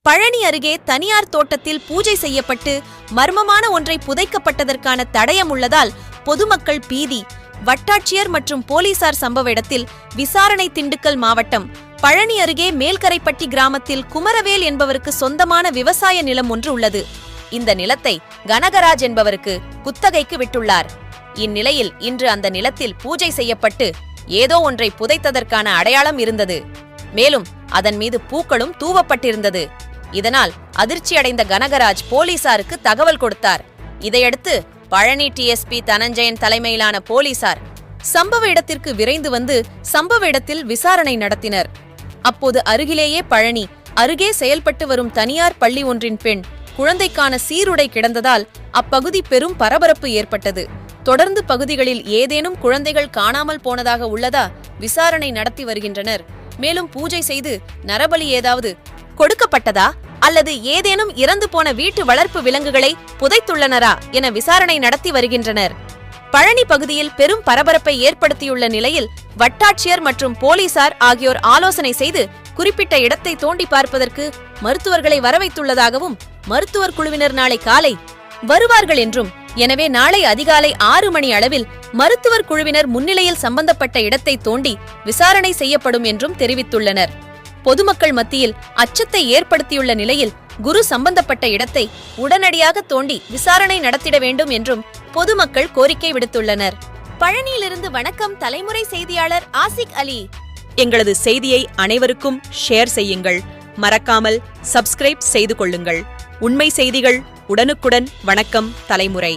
பழனி அருகே தனியார் தோட்டத்தில் பூஜை செய்யப்பட்டு மர்மமான ஒன்றை புதைக்கப்பட்டதற்கான தடயம் உள்ளதால் பொதுமக்கள் பீதி. வட்டாட்சியர் மற்றும் போலீசார் சம்பவ இடத்தில் விசாரணை. திண்டுக்கல் மாவட்டம் பழனி அருகே மேல்கரைப்பட்டி கிராமத்தில் குமரவேல் என்பவருக்கு சொந்தமான விவசாய நிலம் ஒன்று உள்ளது. இந்த நிலத்தை கனகராஜ் என்பவருக்கு குத்தகைக்கு விட்டுள்ளார். இந்நிலையில் இன்று அந்த நிலத்தில் பூஜை செய்யப்பட்டு ஏதோ ஒன்றை புதைத்ததற்கான அடையாளம் இருந்தது. மேலும் அதன் மீது பூக்களும் தூவப்பட்டிருந்தது. இதனால் அதிர்ச்சியடைந்த கனகராஜ் போலீசாருக்கு தகவல் கொடுத்தார். இதையடுத்து பழனி டிஎஸ்பி தனஞ்சயன் தலைமையிலான போலீசார் சம்பவ இடத்திற்கு விரைந்து வந்து சம்பவ இடத்தில் விசாரணை நடத்தினர். அப்போது அருகிலேயே பழனி அருகே செயல்பட்டு வரும் தனியார் பள்ளி ஒன்றின் பெண் குழந்தைக்கான சீருடை கிடந்ததால் அப்பகுதி பெரும் பரபரப்பு ஏற்பட்டது. தொடர்ந்து பகுதிகளில் ஏதேனும் குழந்தைகள் காணாமல் போனதாக உள்ளதா விசாரணை நடத்தி வருகின்றனர். மேலும் பூஜை செய்து நரபலி ஏதாவது கொடுக்கப்பட்டதா அல்லது ஏதேனும் இறந்து போன வீட்டு வளர்ப்பு விலங்குகளை புதைத்துள்ளனரா என விசாரணை நடத்தி வருகின்றனர். பழனி பகுதியில் பெரும் பரபரப்பை ஏற்படுத்தியுள்ள நிலையில் வட்டாட்சியர் மற்றும் போலீசார் ஆகியோர் ஆலோசனை செய்து குறிப்பிட்ட இடத்தை தோண்டி பார்ப்பதற்கு மருத்துவர்களை வரவைத்துள்ளதாகவும் மருத்துவர் குழுவினர் நாளை காலை வருவார்கள் என்றும், எனவே நாளை அதிகாலை 6 மணி அளவில் மருத்துவர் குழுவினர் முன்னிலையில் சம்பந்தப்பட்ட இடத்தை தோண்டி விசாரணை செய்யப்படும் என்றும் தெரிவித்துள்ளனர். பொதுமக்கள் மத்தியில் அச்சத்தை ஏற்படுத்தியுள்ள நிலையில் குரு சம்பந்தப்பட்ட இடத்தை உடனடியாக தோண்டி விசாரணை நடத்திட வேண்டும் என்றும் பொதுமக்கள் கோரிக்கை விடுத்துள்ளனர். பழனியிலிருந்து வணக்கம். தலைமுறை செய்தியாளர் ஆசிக் அலி. எங்களது செய்தியை அனைவருக்கும் ஷேர் செய்யுங்கள். மறக்காமல் சப்ஸ்கிரைப் செய்து கொள்ளுங்கள். உண்மை செய்திகள் உடனுக்குடன். வணக்கம் தலைமுறை.